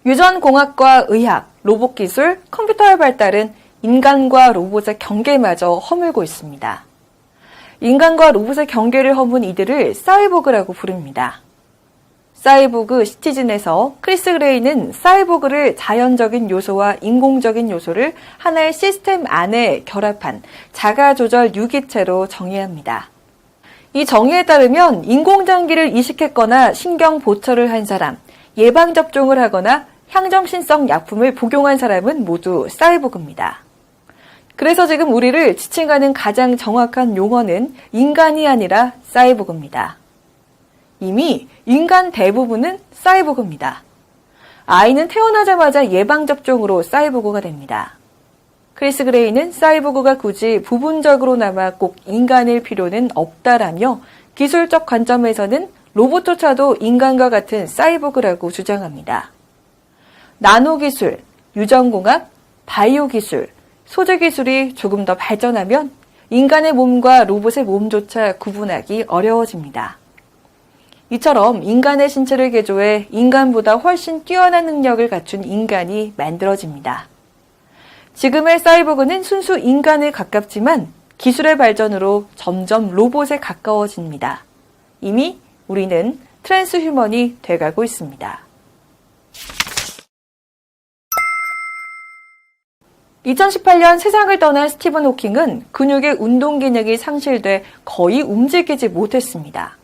유전공학과 의학, 로봇기술, 컴퓨터의 발달은 인간과 로봇의 경계마저 허물고 있습니다. 인간과 로봇의 경계를 허문 이들을 사이보그라고 부릅니다. 사이보그 시티즌에서 크리스 그레이는 사이보그를 자연적인 요소와 인공적인 요소를 하나의 시스템 안에 결합한 자가조절 유기체로 정의합니다. 이 정의에 따르면 인공장기를 이식했거나 신경보철을 한 사람, 예방접종을 하거나 향정신성 약품을 복용한 사람은 모두 사이보그입니다. 그래서 지금 우리를 지칭하는 가장 정확한 용어는 인간이 아니라 사이보그입니다. 이미 인간 대부분은 사이보그입니다. 아이는 태어나자마자 예방접종으로 사이보그가 됩니다. 크리스 그레이는 사이보그가 굳이 부분적으로나마 꼭 인간일 필요는 없다라며 기술적 관점에서는 로봇조차도 인간과 같은 사이보그라고 주장합니다. 나노기술, 유전공학, 바이오기술, 소재기술이 조금 더 발전하면 인간의 몸과 로봇의 몸조차 구분하기 어려워집니다. 이처럼 인간의 신체를 개조해 인간보다 훨씬 뛰어난 능력을 갖춘 인간이 만들어집니다. 지금의 사이보그는 순수 인간에 가깝지만 기술의 발전으로 점점 로봇에 가까워집니다. 이미 우리는 트랜스휴먼이 돼가고 있습니다. 2018년 세상을 떠난 스티븐 호킹은 근육의 운동 기능이 상실돼 거의 움직이지 못했습니다.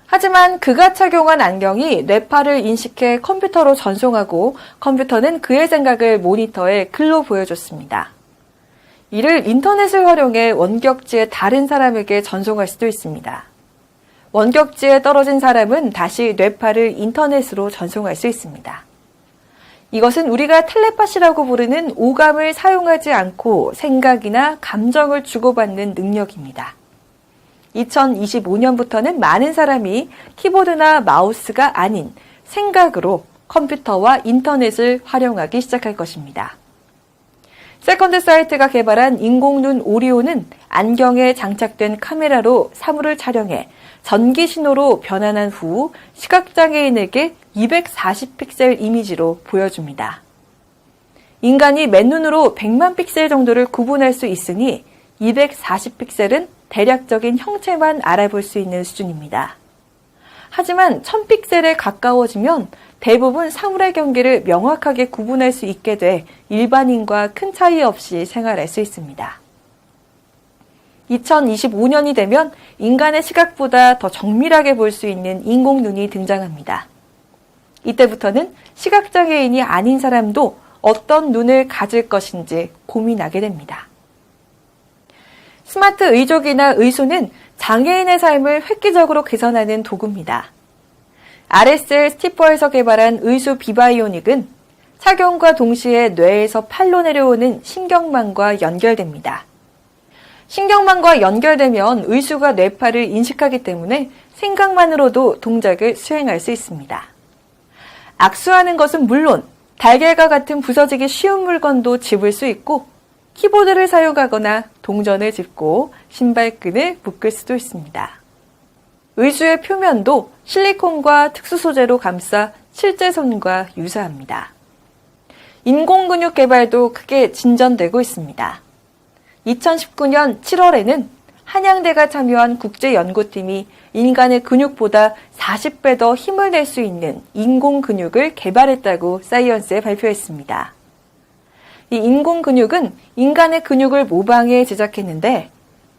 하지만 그가 착용한 안경이 뇌파를 인식해 컴퓨터로 전송하고 컴퓨터는 그의 생각을 모니터에 글로 보여줬습니다. 이를 인터넷을 활용해 원격지에 다른 사람에게 전송할 수도 있습니다. 원격지에 떨어진 사람은 다시 뇌파를 인터넷으로 전송할 수 있습니다. 이것은 우리가 텔레파시라고 부르는 오감을 사용하지 않고 생각이나 감정을 주고받는 능력입니다. 2025년부터는 많은 사람이 키보드나 마우스가 아닌 생각으로 컴퓨터와 인터넷을 활용하기 시작할 것입니다. 세컨드 사이트가 개발한 인공눈 오리온은 안경에 장착된 카메라로 사물을 촬영해 전기 신호로 변환한 후 시각장애인에게 240픽셀 이미지로 보여줍니다. 인간이 맨눈으로 100만 픽셀 정도를 구분할 수 있으니 240픽셀은 대략적인 형체만 알아볼 수 있는 수준입니다. 하지만 1000픽셀에 가까워지면 대부분 사물의 경계를 명확하게 구분할 수 있게 돼 일반인과 큰 차이 없이 생활할 수 있습니다. 2025년이 되면 인간의 시각보다 더 정밀하게 볼 수 있는 인공눈이 등장합니다. 이때부터는 시각장애인이 아닌 사람도 어떤 눈을 가질 것인지 고민하게 됩니다. 스마트 의족이나 의수는 장애인의 삶을 획기적으로 개선하는 도구입니다. RSL 스티퍼에서 개발한 의수 비바이오닉은 착용과 동시에 뇌에서 팔로 내려오는 신경망과 연결됩니다. 신경망과 연결되면 의수가 뇌파를 인식하기 때문에 생각만으로도 동작을 수행할 수 있습니다. 악수하는 것은 물론 달걀과 같은 부서지기 쉬운 물건도 집을 수 있고 키보드를 사용하거나 동전을 짚고 신발끈을 묶을 수도 있습니다. 의수의 표면도 실리콘과 특수 소재로 감싸 실제 손과 유사합니다. 인공근육 개발도 크게 진전되고 있습니다. 2019년 7월에는 한양대가 참여한 국제연구팀이 인간의 근육보다 40배 더 힘을 낼 수 있는 인공근육을 개발했다고 사이언스에 발표했습니다. 이 인공근육은 인간의 근육을 모방해 제작했는데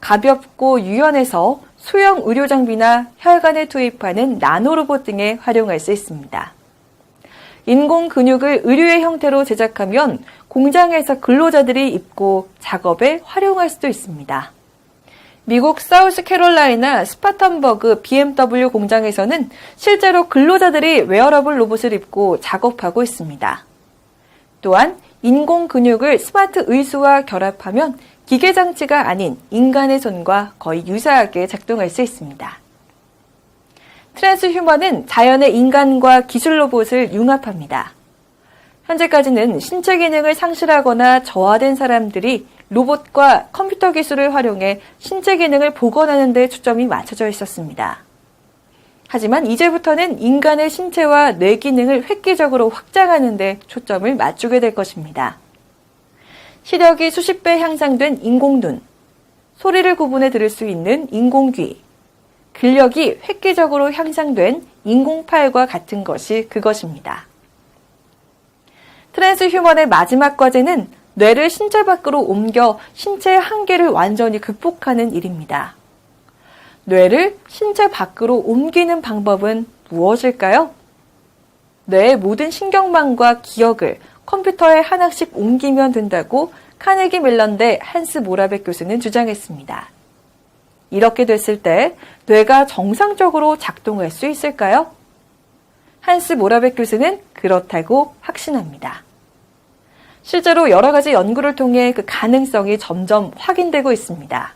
가볍고 유연해서 소형 의료장비나 혈관에 투입하는 나노로봇 등에 활용할 수 있습니다. 인공근육을 의류의 형태로 제작하면 공장에서 근로자들이 입고 작업에 활용할 수도 있습니다. 미국 사우스캐롤라이나 스파턴버그 BMW 공장에서는 실제로 근로자들이 웨어러블 로봇을 입고 작업하고 있습니다. 또한 인공근육을 스마트 의수와 결합하면 기계장치가 아닌 인간의 손과 거의 유사하게 작동할 수 있습니다. 트랜스휴먼은 자연의 인간과 기술 로봇을 융합합니다. 현재까지는 신체 기능을 상실하거나 저하된 사람들이 로봇과 컴퓨터 기술을 활용해 신체 기능을 복원하는 데 초점이 맞춰져 있었습니다. 하지만 이제부터는 인간의 신체와 뇌 기능을 획기적으로 확장하는 데 초점을 맞추게 될 것입니다. 시력이 수십 배 향상된 인공눈, 소리를 구분해 들을 수 있는 인공귀, 근력이 획기적으로 향상된 인공팔과 같은 것이 그것입니다. 트랜스휴먼의 마지막 과제는 뇌를 신체 밖으로 옮겨 신체의 한계를 완전히 극복하는 일입니다. 뇌를 신체 밖으로 옮기는 방법은 무엇일까요? 뇌의 모든 신경망과 기억을 컴퓨터에 하나씩 옮기면 된다고 카네기 멜런대 한스 모라백 교수는 주장했습니다. 이렇게 됐을 때 뇌가 정상적으로 작동할 수 있을까요? 한스 모라백 교수는 그렇다고 확신합니다. 실제로 여러 가지 연구를 통해 그 가능성이 점점 확인되고 있습니다.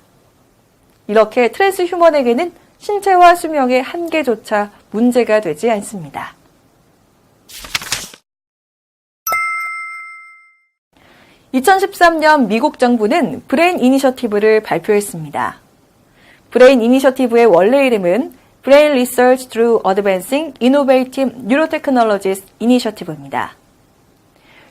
이렇게 트랜스휴먼에게는 신체와 수명의 한계조차 문제가 되지 않습니다. (2013년) 미국 정부는 브레인 이니셔티브를 발표했습니다. 브레인 이니셔티브의 원래 이름은 Brain Research Through Advancing Innovative Neurotechnologies Initiative입니다.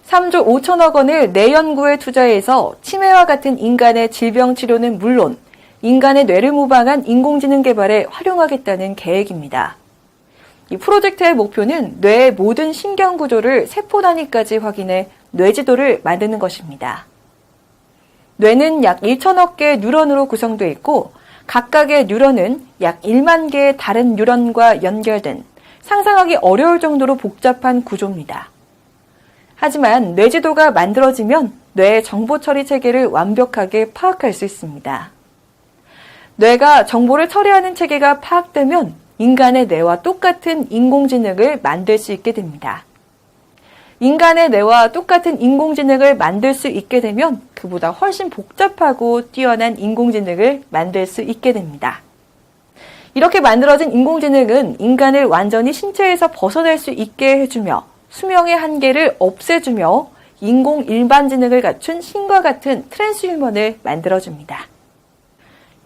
3조 5천억 원을 뇌 연구에 투자해서 치매와 같은 인간의 질병 치료는 물론 인간의 뇌를 모방한 인공지능 개발에 활용하겠다는 계획입니다. 이 프로젝트의 목표는 뇌의 모든 신경 구조를 세포 단위까지 확인해 뇌지도를 만드는 것입니다. 뇌는 약 1천억 개의 뉴런으로 구성되어 있고 각각의 뉴런은 약 1만 개의 다른 뉴런과 연결된 상상하기 어려울 정도로 복잡한 구조입니다. 하지만 뇌지도가 만들어지면 뇌의 정보 처리 체계를 완벽하게 파악할 수 있습니다. 뇌가 정보를 처리하는 체계가 파악되면 인간의 뇌와 똑같은 인공지능을 만들 수 있게 됩니다. 인간의 뇌와 똑같은 인공지능을 만들 수 있게 되면 그보다 훨씬 복잡하고 뛰어난 인공지능을 만들 수 있게 됩니다. 이렇게 만들어진 인공지능은 인간을 완전히 신체에서 벗어날 수 있게 해주며 수명의 한계를 없애주며 인공 일반지능을 갖춘 신과 같은 트랜스휴먼을 만들어줍니다.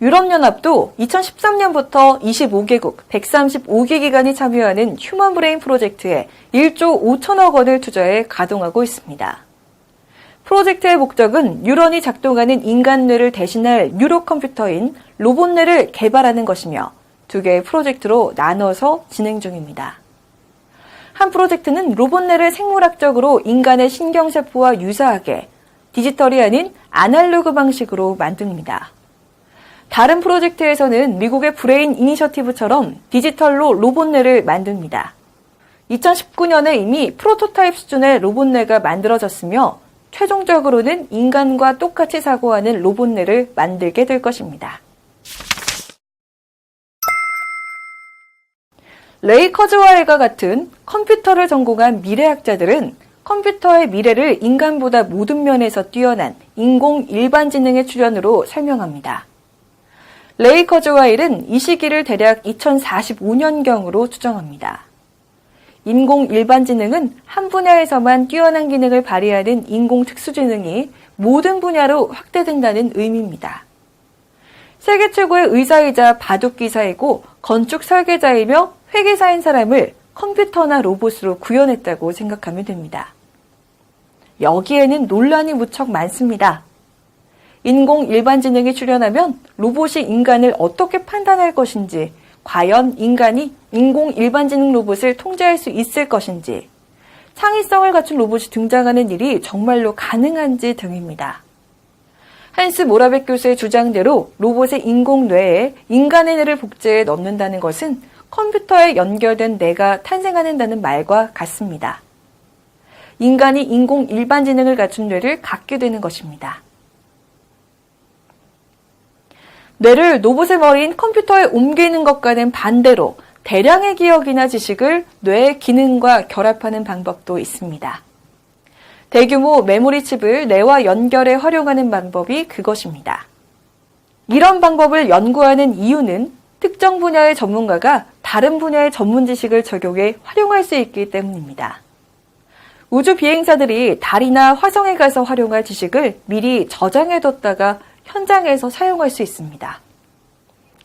유럽연합도 2013년부터 25개국 135개 기관이 참여하는 휴먼 브레인 프로젝트에 1조 5천억 원을 투자해 가동하고 있습니다. 프로젝트의 목적은 뉴런이 작동하는 인간 뇌를 대신할 뉴로 컴퓨터인 로봇뇌를 개발하는 것이며 두 개의 프로젝트로 나눠서 진행 중입니다. 한 프로젝트는 로봇뇌를 생물학적으로 인간의 신경세포와 유사하게 디지털이 아닌 아날로그 방식으로 만듭니다. 다른 프로젝트에서는 미국의 브레인 이니셔티브처럼 디지털로 로봇뇌를 만듭니다. 2019년에 이미 프로토타입 수준의 로봇뇌가 만들어졌으며 최종적으로는 인간과 똑같이 사고하는 로봇뇌를 만들게 될 것입니다. 레이 커즈와일과 같은 컴퓨터를 전공한 미래학자들은 컴퓨터의 미래를 인간보다 모든 면에서 뛰어난 인공 일반지능의 출현으로 설명합니다. 레이 커즈와일은 이 시기를 대략 2045년경으로 추정합니다. 인공 일반지능은 한 분야에서만 뛰어난 기능을 발휘하는 인공 특수지능이 모든 분야로 확대된다는 의미입니다. 세계 최고의 의사이자 바둑기사이고 건축 설계자이며 회계사인 사람을 컴퓨터나 로봇으로 구현했다고 생각하면 됩니다. 여기에는 논란이 무척 많습니다. 인공 일반지능이 출현하면 로봇이 인간을 어떻게 판단할 것인지, 과연 인간이 인공 일반지능 로봇을 통제할 수 있을 것인지, 창의성을 갖춘 로봇이 등장하는 일이 정말로 가능한지 등입니다. 한스 모라백 교수의 주장대로 로봇의 인공 뇌에 인간의 뇌를 복제해 넣는다는 것은 컴퓨터에 연결된 뇌가 탄생하는다는 말과 같습니다. 인간이 인공 일반지능을 갖춘 뇌를 갖게 되는 것입니다. 뇌를 로봇의 머리인 컴퓨터에 옮기는 것과는 반대로 대량의 기억이나 지식을 뇌의 기능과 결합하는 방법도 있습니다. 대규모 메모리 칩을 뇌와 연결해 활용하는 방법이 그것입니다. 이런 방법을 연구하는 이유는 특정 분야의 전문가가 다른 분야의 전문 지식을 적용해 활용할 수 있기 때문입니다. 우주 비행사들이 달이나 화성에 가서 활용할 지식을 미리 저장해뒀다가 현장에서 사용할 수 있습니다.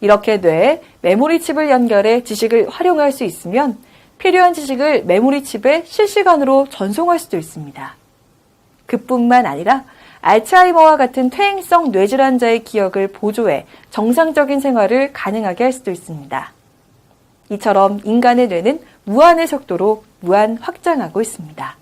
이렇게 뇌에 메모리 칩을 연결해 지식을 활용할 수 있으면 필요한 지식을 메모리 칩에 실시간으로 전송할 수도 있습니다. 그뿐만 아니라 알츠하이머와 같은 퇴행성 뇌질환자의 기억을 보조해 정상적인 생활을 가능하게 할 수도 있습니다. 이처럼 인간의 뇌는 무한의 속도로 무한 확장하고 있습니다.